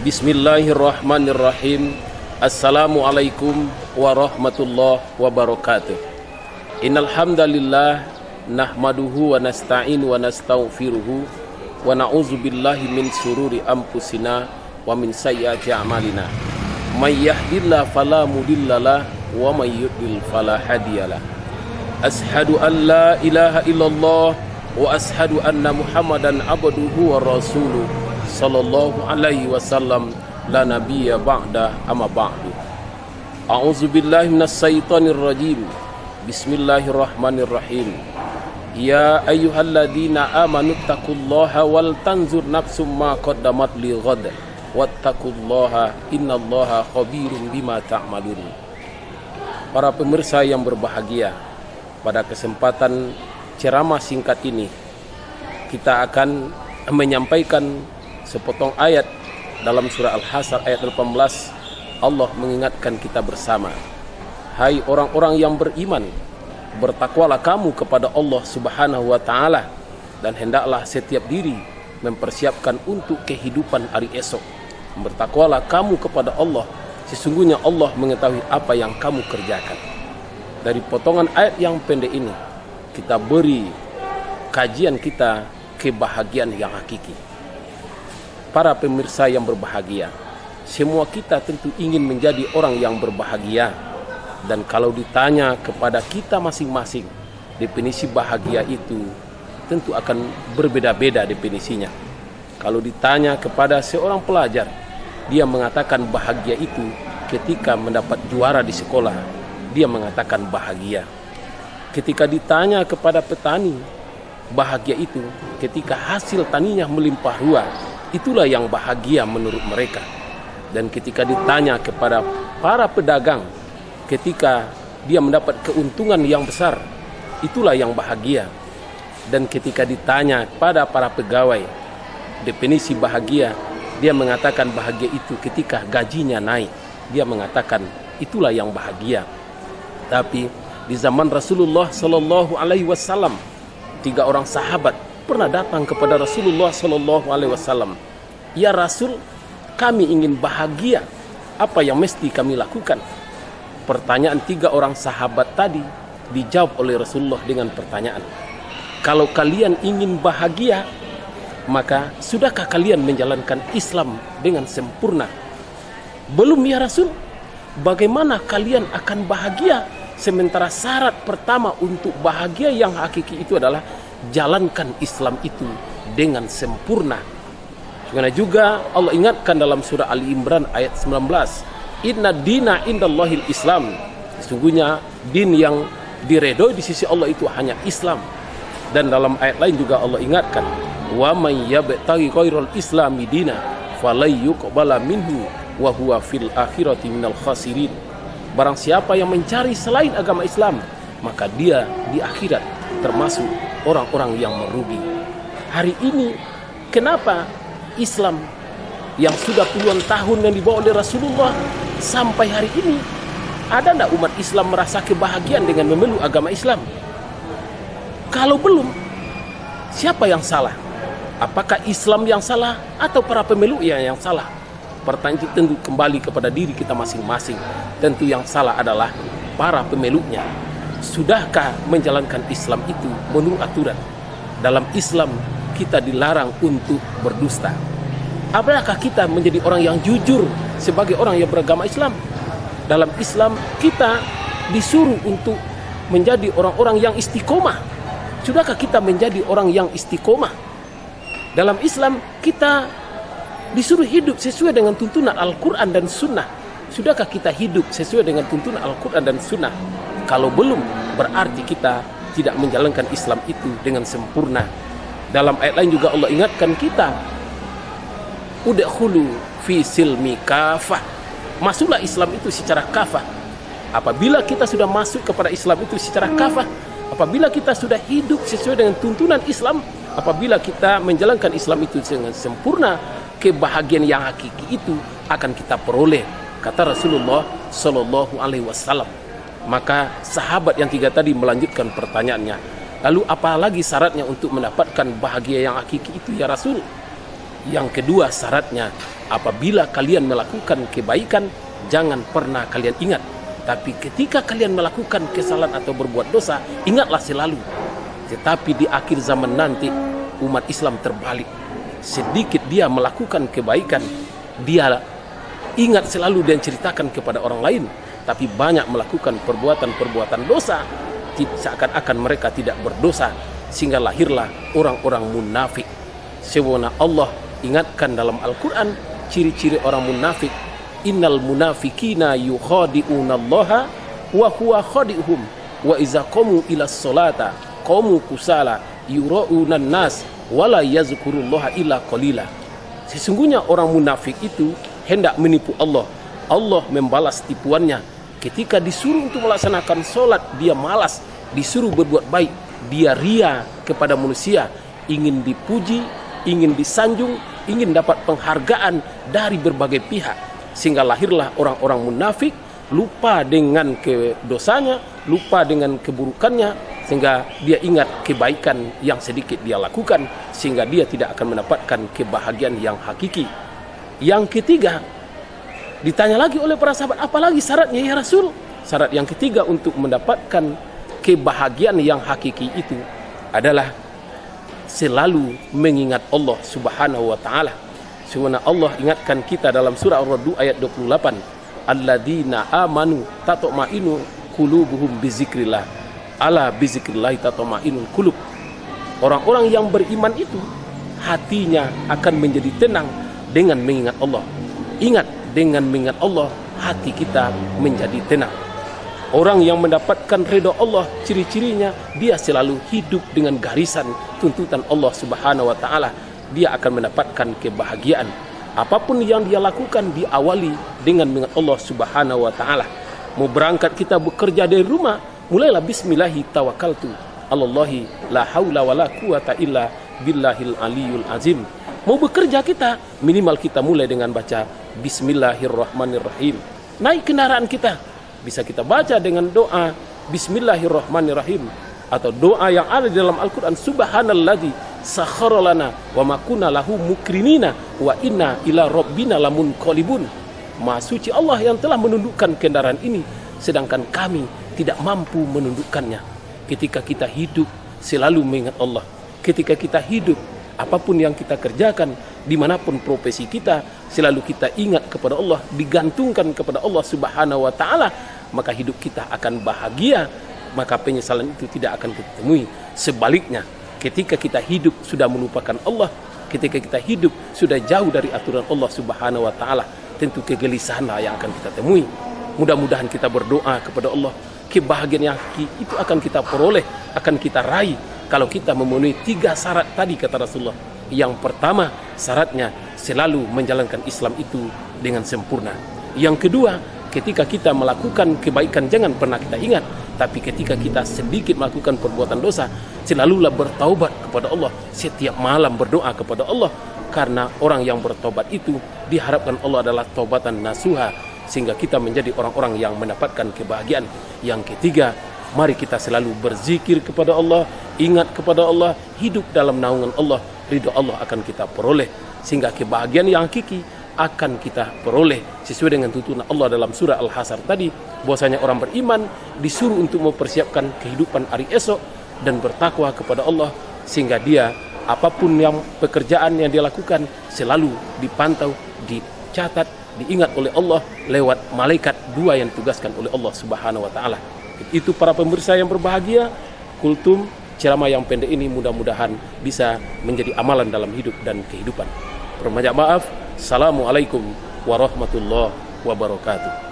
Bismillahirrahmanirrahim. Assalamualaikum warahmatullahi wabarakatuh. Innal hamdalillah nahmaduhu wa nasta'inu wa nastaghfiruhu wa na'udzu billahi min sururi anfusina wa min sayyiati a'malina. May yahdihillahu fala mudhillalah wa may yudlil fala hadiyalah. Ashhadu an la ilaha illallah wa ashhadu anna Muhammadan abduhu wa rasuluh sallallahu alaihi wasallam la nabiyya ba'da amma ba'du. A'udzu billahi minas syaitonir rajim. Bismillahirrahmanirrahim. Ya ayyuhalladzina amanu taqullaha wal tanzur nafsum ma qaddamat lighad wattaqullaha innallaha khabirum bima ta'malun. Para pemirsa yang berbahagia, pada kesempatan ceramah singkat ini kita akan menyampaikan sepotong ayat dalam surah Al-Hasyr ayat 18. Allah mengingatkan kita bersama, hai orang-orang yang beriman, bertakwalah kamu kepada Allah Subhanahu wa ta'ala, dan hendaklah setiap diri mempersiapkan untuk kehidupan hari esok. Bertakwalah kamu kepada Allah, sesungguhnya Allah mengetahui apa yang kamu kerjakan. Dari potongan ayat yang pendek ini kita beri kajian kita kebahagiaan yang hakiki. Para pemirsa yang berbahagia, semua kita tentu ingin menjadi orang yang berbahagia. Dan kalau ditanya kepada kita masing-masing, definisi bahagia itu tentu akan berbeda-beda definisinya. Kalau ditanya kepada seorang pelajar, dia mengatakan bahagia itu ketika mendapat juara di sekolah, dia mengatakan bahagia. Ketika ditanya kepada petani, bahagia itu ketika hasil taninya melimpah ruah, itulah yang bahagia menurut mereka. Dan ketika ditanya kepada para pedagang, ketika dia mendapat keuntungan yang besar, itulah yang bahagia. Dan ketika ditanya pada para pegawai definisi bahagia, dia mengatakan bahagia itu ketika gajinya naik, dia mengatakan itulah yang bahagia. Tapi di zaman Rasulullah Sallallahu Alaihi Wasallam, 3 orang sahabat pernah datang kepada Rasulullah Sallallahu Alaihi Wasallam. Ya Rasul, kami ingin bahagia, apa yang mesti kami lakukan? Pertanyaan 3 orang sahabat tadi dijawab oleh Rasulullah dengan pertanyaan, kalau kalian ingin bahagia, maka sudahkah kalian menjalankan Islam dengan sempurna? Belum ya Rasul. Bagaimana kalian akan bahagia sementara syarat pertama untuk bahagia yang hakiki itu adalah jalankan Islam itu dengan sempurna. Karena juga Allah ingatkan dalam surah Ali Imran ayat 19, inna dina indallahil Islam, sesungguhnya din yang diredoi di sisi Allah itu hanya Islam. Dan dalam ayat lain juga Allah ingatkan, wa may yabtaghi ghairal islami dina falay yuqbala minhu wa huwa fil akhirati minal khasirin. Barang siapa yang mencari selain agama Islam, maka dia di akhirat termasuk orang-orang yang merugi. Hari ini kenapa Islam yang sudah puluhan tahun yang dibawa oleh Rasulullah sampai hari ini, ada tidak umat Islam merasa kebahagiaan dengan memeluk agama Islam? Kalau belum, siapa yang salah? Apakah Islam yang salah atau para pemeluknya yang salah? Pertanyaan itu tentu kembali kepada diri kita masing-masing. Tentu yang salah adalah para pemeluknya. Sudahkah menjalankan Islam itu menurut aturan? Dalam Islam kita dilarang untuk berdusta. Apakah kita menjadi orang yang jujur sebagai orang yang beragama Islam? Dalam Islam kita disuruh untuk menjadi orang-orang yang istiqomah. Sudahkah kita menjadi orang yang istiqomah? Dalam Islam kita disuruh hidup sesuai dengan tuntunan Al-Quran dan Sunnah. Sudahkah kita hidup sesuai dengan tuntunan Al-Quran dan Sunnah? Kalau belum, berarti kita tidak menjalankan Islam itu dengan sempurna. Dalam ayat lain juga Allah ingatkan kita, udkhulu fi silmi kafah, masuklah Islam itu secara kafah. Apabila kita sudah masuk kepada Islam itu secara kafah, apabila kita sudah hidup sesuai dengan tuntunan Islam, apabila kita menjalankan Islam itu dengan sempurna, kebahagiaan yang hakiki itu akan kita peroleh, kata Rasulullah Sallallahu Alaihi Wasallam. Maka sahabat yang 3 tadi melanjutkan pertanyaannya, lalu apalagi syaratnya untuk mendapatkan bahagia yang hakiki itu ya Rasul? Yang kedua syaratnya, apabila kalian melakukan kebaikan, jangan pernah kalian ingat. Tapi ketika kalian melakukan kesalahan atau berbuat dosa, ingatlah selalu. Tetapi di akhir zaman nanti, umat Islam terbalik. Sedikit dia melakukan kebaikan, dia ingat selalu dan ceritakan kepada orang lain. Tapi banyak melakukan perbuatan-perbuatan dosa, seakan-akan mereka tidak berdosa. Sehingga lahirlah orang-orang munafik. Sebenarnya Allah ingatkan dalam Al-Quran ciri-ciri orang munafik. Innal munafikina yukhadi'unallaha wa huwa khadi'uhum wa iza qamu ila sholata qamu kusala yura'unan nas wala yazkurullaha illa qalila. Sesungguhnya orang munafik itu hendak menipu Allah. Allah membalas tipuannya. Ketika disuruh untuk melaksanakan sholat, dia malas. Disuruh berbuat baik, dia ria kepada manusia, ingin dipuji, ingin disanjung, ingin dapat penghargaan dari berbagai pihak. Sehingga lahirlah orang-orang munafik, lupa dengan dosanya, lupa dengan keburukannya, sehingga dia ingat kebaikan yang sedikit dia lakukan, sehingga dia tidak akan mendapatkan kebahagiaan yang hakiki. Yang ketiga, ditanya lagi oleh para sahabat, apalagi syaratnya ya Rasul? Syarat yang ketiga untuk mendapatkan kebahagiaan yang hakiki itu adalah selalu mengingat Allah Subhanahu wa taala. Sebenarnya Allah ingatkan kita dalam surah Ar-Ra'd ayat 28, alladzina amanu tatma'innu qulubuhum bizikrillah, ala bizikrillah tatma'innul qulub. Orang-orang yang beriman itu hatinya akan menjadi tenang dengan mengingat Allah. Ingat, dengan mengingat Allah hati kita menjadi tenang. Orang yang mendapatkan ridha Allah, ciri-cirinya dia selalu hidup dengan garisan tuntutan Allah Subhanahu wa taala. Dia akan mendapatkan kebahagiaan. Apapun yang dia lakukan diawali dengan mengingat Allah Subhanahu wa taala. Mau berangkat kita bekerja dari rumah, mulailah bismillahi tawakkaltu alallahi la haula wala quwata illa billahil aliyul azim. Mau bekerja kita, minimal kita mulai dengan baca bismillahirrahmanirrahim. Naik kendaraan kita, bisa kita baca dengan doa bismillahirrahmanirrahim, atau doa yang ada di dalam Al-Quran, subhanalladzi sakhkhara lana wa ma kunna lahu mukrinina wa inna ila rabbina lamunqalibun. Maha suci Allah yang telah menundukkan kendaraan ini sedangkan kami tidak mampu menundukkannya. Ketika kita hidup selalu mengingat Allah. Ketika kita hidup, apapun yang kita kerjakan, dimanapun profesi kita, selalu kita ingat kepada Allah, digantungkan kepada Allah Subhanahu wa ta'ala, maka hidup kita akan bahagia, maka penyesalan itu tidak akan kita temui. Sebaliknya, ketika kita hidup sudah melupakan Allah, ketika kita hidup sudah jauh dari aturan Allah Subhanahu wa ta'ala, tentu kegelisahanlah yang akan kita temui. Mudah-mudahan kita berdoa kepada Allah, kebahagiaan yang itu akan kita peroleh, akan kita raih kalau kita memenuhi 3 syarat tadi kata Rasulullah. Yang pertama, syaratnya selalu menjalankan Islam itu dengan sempurna. Yang kedua, ketika kita melakukan kebaikan jangan pernah kita ingat, tapi ketika kita sedikit melakukan perbuatan dosa, selalulah bertaubat kepada Allah. Setiap malam berdoa kepada Allah, karena orang yang bertobat itu diharapkan Allah adalah taubatan nasuha, sehingga kita menjadi orang-orang yang mendapatkan kebahagiaan. Yang ketiga, mari kita selalu berzikir kepada Allah, ingat kepada Allah, hidup dalam naungan Allah, ridho Allah akan kita peroleh, sehingga kebahagiaan yang hakiki akan kita peroleh sesuai dengan tuntunan Allah dalam surah Al-Hasyr tadi, bahwasanya orang beriman disuruh untuk mempersiapkan kehidupan hari esok dan bertakwa kepada Allah, sehingga dia apapun yang pekerjaan yang dia lakukan selalu dipantau, dicatat, diingat oleh Allah lewat malaikat 2 yang ditugaskan oleh Allah Subhanahu wa taala. Itu para pemirsa yang berbahagia, kultum ceramah yang pendek ini mudah-mudahan bisa menjadi amalan dalam hidup dan kehidupan. Permohonan maaf. Assalamualaikum warahmatullahi wabarakatuh.